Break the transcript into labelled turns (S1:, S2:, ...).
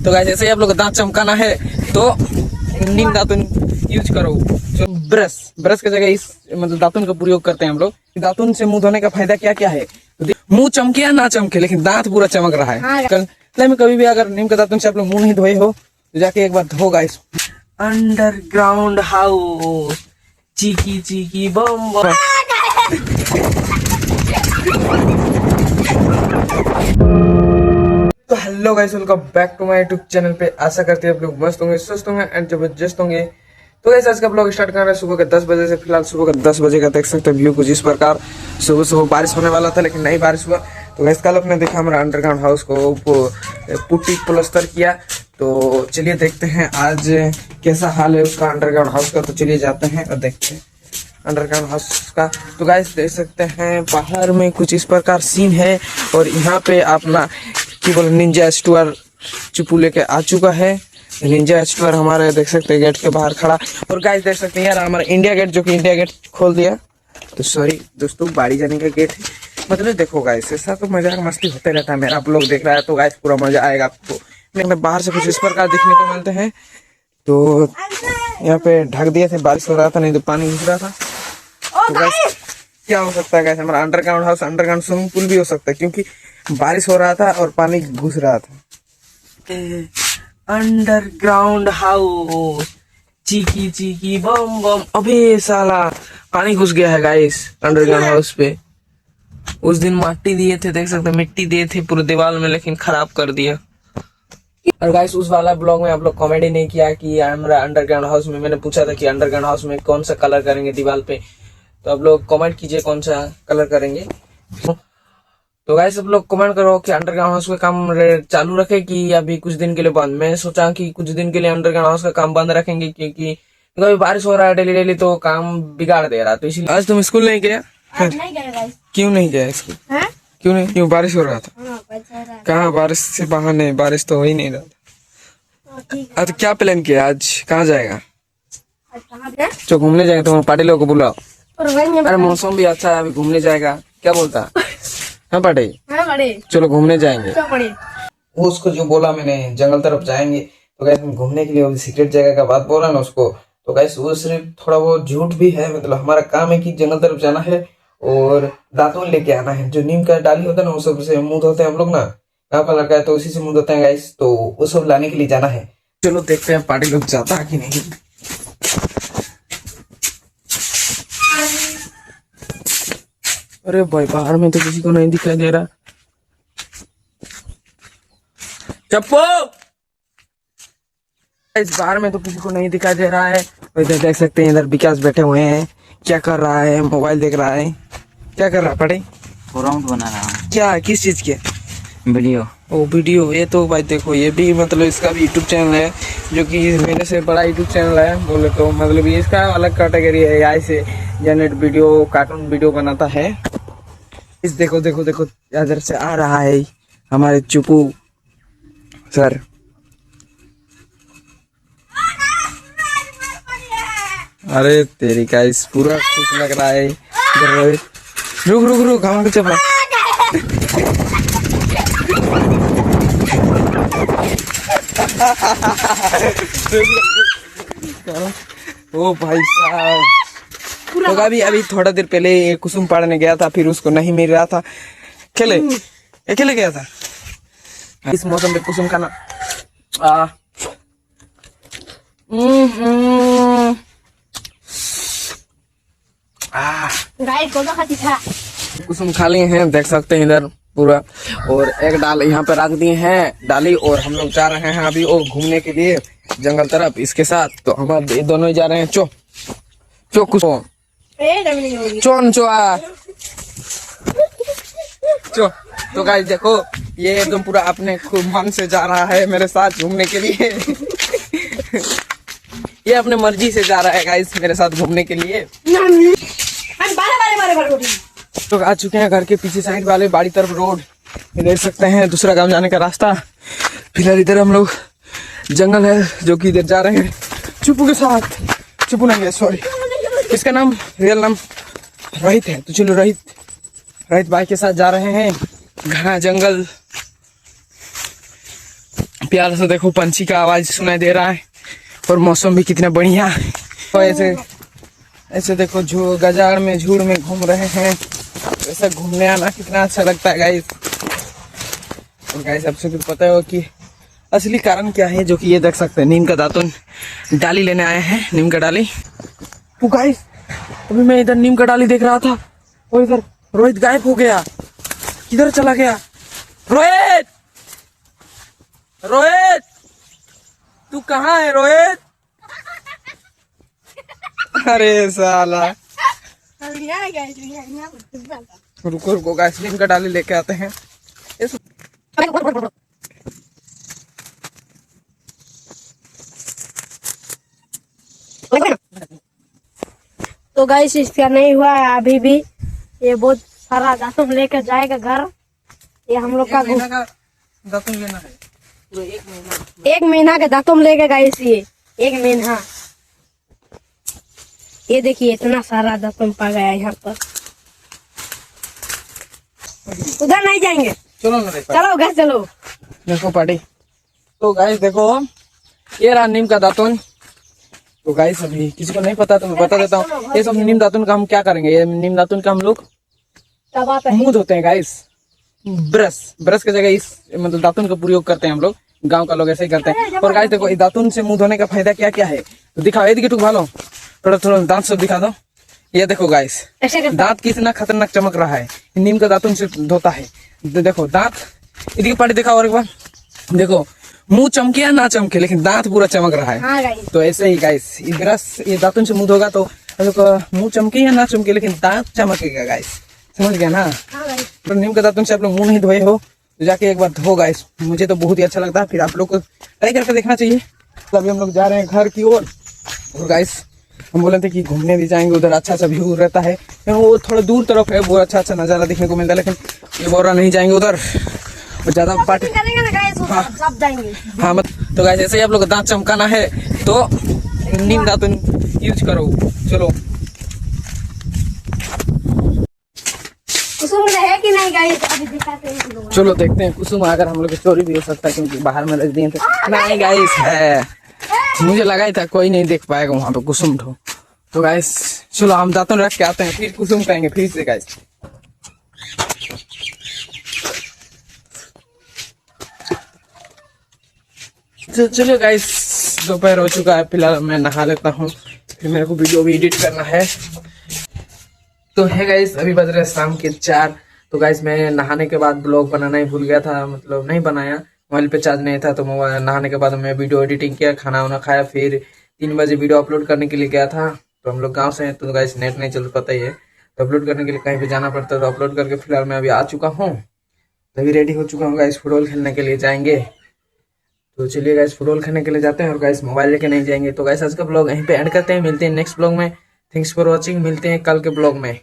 S1: तो गाइस ऐसे ही आप लोग दांत चमकाना है तो नीम दातुन यूज करो। जो ब्रश की जगह इस मतलब दातुन का प्रयोग करते हैं हम लोग। दातुन से मुंह धोने का फायदा क्या क्या है? तो मुंह चमके या ना चमके लेकिन दांत पूरा चमक रहा है। कल में कभी भी अगर नीम के दातुन से आप लोग मुंह नहीं धोए हो तो जाके एक बार धो गाइस। अंडरग्राउंड हाउस चीकी चीकी बम बम। तो hello guys, welcome back to my YouTube channel पे। आशा करते हैं आप लोग मस्त होंगे, स्वस्थ होंगे एंड जबरदस्त होंगे। तो गाइस आज का ब्लॉग स्टार्ट कर रहे हैं सुबह के 10 बजे से। फिलहाल सुबह का 10 बजे का देख सकते हैं व्यू कुछ इस प्रकार। सुबह बारिश होने वाला था लेकिन नहीं बारिश हुआ। तो गाइस कल अपने देखा हमारा अंडरग्राउंड हाउस को पुट्टी प्लास्टर किया। तो चलिए देखते हैं आज कैसा हाल है उसका अंडरग्राउंड हाउस का। तो चलिए जाते हैं और देखते हैं अंडरग्राउंड हाउस का। तो गाइस देख सकते हैं बाहर में कुछ इस प्रकार सीन है और यहाँ पे अपना की बोले निंजा स्टुअर चुपू लेके आ चुका है। निंजा स्टुअर हमारे देख सकते हैं गेट के बाहर खड़ा। और गाइस देख सकते हैं यार हमारा इंडिया गेट, जो कि इंडिया गेट खोल दिया। तो सॉरी दोस्तों, बाड़ी जाने का गेट है। मतलब देखो गाइस ऐसा तो मजाक मस्ती होते रहता है मेरा। आप लोग देख रहा है तो गाइस पूरा मजा आएगा आपको। लेकिन बाहर से कुछ इस प्रकार देखने को मिलते हैं। तो यहाँ पे ढक दिए थे, बारिश हो रहा था नहीं तो पानी घुस रहा था। तो गाइस क्या हो सकता है गाइस, हमारा underground house underground swimming pool भी हो सकता है क्योंकि बारिश हो रहा था और पानी घुस रहा था। अंडरग्राउंड हाउस चीकी चीकी बम बम। अबे साला पानी घुस गया है गाइस अंडरग्राउंड हाउस पे। उस दिन मिट्टी दिए थे, देख सकते मिट्टी दिए थे पूरे दीवार में, लेकिन खराब कर दिया। और गाइस उस वाला ब्लॉग में आप लोग कॉमेडी नहीं किया कि हमारा अंडरग्राउंड हाउस में मैंने पूछा था कि अंडरग्राउंड हाउस में कौन सा कलर करेंगे दीवार पे। तो आप लोग कमेंट कीजिए कौन सा कलर करेंगे। तो गाइस सब लोग कमेंट करो कि अंडरग्राउंड हाउस का काम चालू रखे कि अभी कुछ दिन के लिए बंद। मैं सोचा कि कुछ दिन के लिए अंडरग्राउंड हाउस का काम बंद रखेंगे क्योंकि कभी बारिश हो रहा है डेली डेली तो काम बिगाड़ दे रहा। तो इसलिए आज तुम स्कूल नहीं गया?
S2: नहीं गए गाइस।
S1: क्यों नहीं गया स्कूल? क्यों नहीं? क्यों बारिश हो रहा था? कहाँ बारिश से बहाने, बारिश तो हो ही नहीं रहा था। तो क्या प्लान किया आज? कहाँ जाएगा? जो घूमने जाएगा तो पार्टी लोगों को बुलाओ। अरे मौसम भी अच्छा है, अभी घूमने जाएगा। क्या बोलता? हाँ पार्टी, चलो घूमने जाएंगे। वो उसको जो बोला मैंने जंगल तरफ जाएंगे। तो गाइस घूमने के लिए वो सीक्रेट जगह का बात बोला ना उसको। तो गाइस वो सिर्फ थोड़ा बहुत झूठ भी है। मतलब हमारा काम है कि जंगल तरफ जाना है और दातुन लेके आना है। जो नीम का डाली होता है ना, वो सब से मुंह धोते हैं हम लोग ना। गाँव का लड़का है तो उसी से मुंह धोते हैं गाइस। तो वो सब लाने के लिए जाना है। चलो देखते हैं पार्टी लोग जाता है कि नहीं। अरे भाई बाहर में तो किसी को नहीं दिखाई दे रहा। चप्पू इस बाहर में तो किसी को नहीं दिखाई दे रहा है। इधर देख सकते हैं, इधर विकास बैठे हुए हैं। क्या कर रहा है? मोबाइल देख रहा है। क्या कर रहा है? पढ़े
S3: राउंड बना रहा हूँ।
S1: क्या? किस चीज के?
S3: वीडियो।
S1: ओ वीडियो। ये तो भाई देखो ये भी मतलब इसका भी यूट्यूब चैनल है, जो कि मेरे से बड़ा यूट्यूब चैनल है बोले तो। मतलब इसका अलग कैटेगरी है, AI से जनरेट वीडियो, कार्टून वीडियो बनाता है। इस देखो देखो देखो इधर से आ रहा है हमारे चुपू सर। अरे तेरी का इस पूरा खुश लग रहा है। रुक रुक रुक हम चपा। ओ भाई साहब, तो अभी थोड़ा देर पहले कुसुम पढ़ने गया था, फिर उसको नहीं मिल रहा था। अकेले गया था। इस मौसम में कुसुम खाना कुसुम खा लिए हैं, देख सकते हैं इधर पूरा। और एक डाल यहाँ पे रख दिए हैं डाली। और हम लोग जा रहे हैं अभी और घूमने के लिए जंगल तरफ इसके साथ। तो हमारे दोनों ही जा रहे हैं। चो कुछ चो। तो गाइस देखो ये एकदम पूरा अपने खूब मन से जा रहा है मेरे साथ घूमने के लिए। ये अपने मर्जी से जा रहा है गाइस मेरे साथ घूमने के लिए। तो आ चुके हैं घर के पीछे साइड वाले बाड़ी तरफ रोड। देख सकते हैं दूसरा गांव जाने का रास्ता। फिलहाल इधर हम लोग जंगल है जो कि इधर जा रहे हैं चुपू के साथ। चुपू नहीं है सॉरी, इसका नाम रियल नाम रोहित है। तो चलो रोहित भाई के साथ जा रहे हैं घना जंगल। प्यार से देखो पंछी का आवाज सुनाई दे रहा है और मौसम भी कितना बढ़िया है। तो ऐसे ऐसे देखो गजाड़ में झूड़ में घूम रहे हैं। ऐसा घूमने आना कितना अच्छा लगता है गाइस। और गाइस आपसे भी पता है कि असली कारण क्या है, जो कि ये देख सकते हैं नीम का दातुन डाली लेने आए हैं, नीम का डाली। तो गाइस अभी मैं इधर नीम का डाली देख रहा था और इधर रोहित गायब हो गया। किधर चला गया रोहित? रोहित तू कहाँ है रोहित? अरे साला, रुको रुको गाइस, नीम का डाली लेके आते हैं।
S2: तो गाइस इसका नहीं हुआ है अभी भी। ये बहुत सारा दातुन लेकर जाएगा घर। ये हम लोग का
S1: दातुन लेना है।
S2: 1 महीना का दातुन लेके गाइस ये 1 महीना। ये देखिए इतना सारा दातुन पा गया यहाँ पर। उधर नहीं जाएंगे,
S1: चलो ना देखो,
S2: चलो घर चलो।
S1: देखो पार्टी। तो गाइस देखो ये रहा नीम का दातुन। तो गाइस अभी किसी को नहीं पता तो मैं बता देता हूँ। ये सब नीम दातुन का हम क्या करेंगे, ये नीम दातुन का हम लोग मुंह धोते हैं गाइस। ब्रश की जगह इस मतलब दातुन का प्रयोग करते हैं हम लोग। गांव का लोग ऐसे ही करते हैं। और गाइस देखो इस दातुन से मुंह धोने का फायदा क्या क्या है तो दिखाओ। ये दिखे भालो, थोड़ा थोड़ा दांत सब दिखा दो। ये देखो गाइस दांत कितना खतरनाक चमक रहा है, नीम का दातुन से धोता है। देखो दांत, इधर पार्टी दिखाओ और एक बार देखो। मुंह चमके या ना चमके लेकिन दांत पूरा चमक रहा है।
S2: हाँ गाइस,
S1: तो ऐसे ही गाइस ये ब्रश ये दातुन से मुंह धोगा तो मुंह चमके या ना चमके लेकिन दांत चमकेगा गाइस। समझ गया ना?
S2: हाँ गाइस।
S1: तो नीम का दातुन से आप लोग मुंह नहीं धोए हो तो जाके एक बार धो गाइस। मुझे तो बहुत ही अच्छा लगता है, फिर आप लोग को ट्राई करके देखना चाहिए। तो अभी हम लोग जा रहे हैं घर की ओर। और गाइस हम बोले थे कि घूमने भी जाएंगे, उधर अच्छा अच्छा व्यू रहता है। वो थोड़ा दूर तरफ है, वो अच्छा अच्छा नजारा देखने को मिलता है। लेकिन ये बोल रहा नहीं जाएंगे उधर, और ज्यादा पार्टी
S2: करेंगे ना गाइस,
S1: हाँ।
S2: सब जाएंगे।
S1: हाँ मत। तो गाइस ऐसे ही आप लोग दांत चमकाना है तो नीम दातुन यूज करो। चलो
S2: कुसुम है कि नहीं गाइस, अभी दिखाते हैं हम लोग।
S1: चलो देखते हैं। कुसुम अगर हम लोग की चोरी भी हो सकता है क्योंकि बाहर में रख दिए थे। नहीं गाइस है, मुझे लगा ही था कोई नहीं देख पाएगा वहां पे कुसुम ढो। तो गाइस चलो हम दातुन रख के आते हैं, फिर कुसुम कहेंगे फिर से गाइस। तो चलो गाइस दोपहर हो चुका है, फिलहाल मैं नहा लेता हूँ, फिर मेरे को वीडियो भी एडिट करना है। तो है गाइस अभी बज रहे शाम के 4। तो गाइस मैं नहाने के बाद ब्लॉग बनाना ही भूल गया था, मतलब नहीं बनाया, मोबाइल पे चार्ज नहीं था। तो नहाने के बाद मैं वीडियो एडिटिंग किया, खाना वाना खाया, फिर 3 बजे वीडियो अपलोड करने के लिए गया था। तो हम लोग गाँव से हैं तो गाइस नेट नहीं चल पाता ही है, तो अपलोड करने के लिए कहीं भी जाना पड़ता है। तो अपलोड करके फिलहाल मैं अभी आ चुका हूँ, तभी रेडी हो चुका हूँ गाइस। फुटबॉल खेलने के लिए जाएंगे। तो चलिए गाइस फुटबॉल खेलने के लिए जाते हैं और गाइस मोबाइल लेके नहीं जाएंगे। तो गाइस आज का ब्लॉग यहीं पे एंड करते हैं, मिलते हैं नेक्स्ट ब्लॉग में। थैंक्स फॉर वॉचिंग, मिलते हैं कल के ब्लॉग में।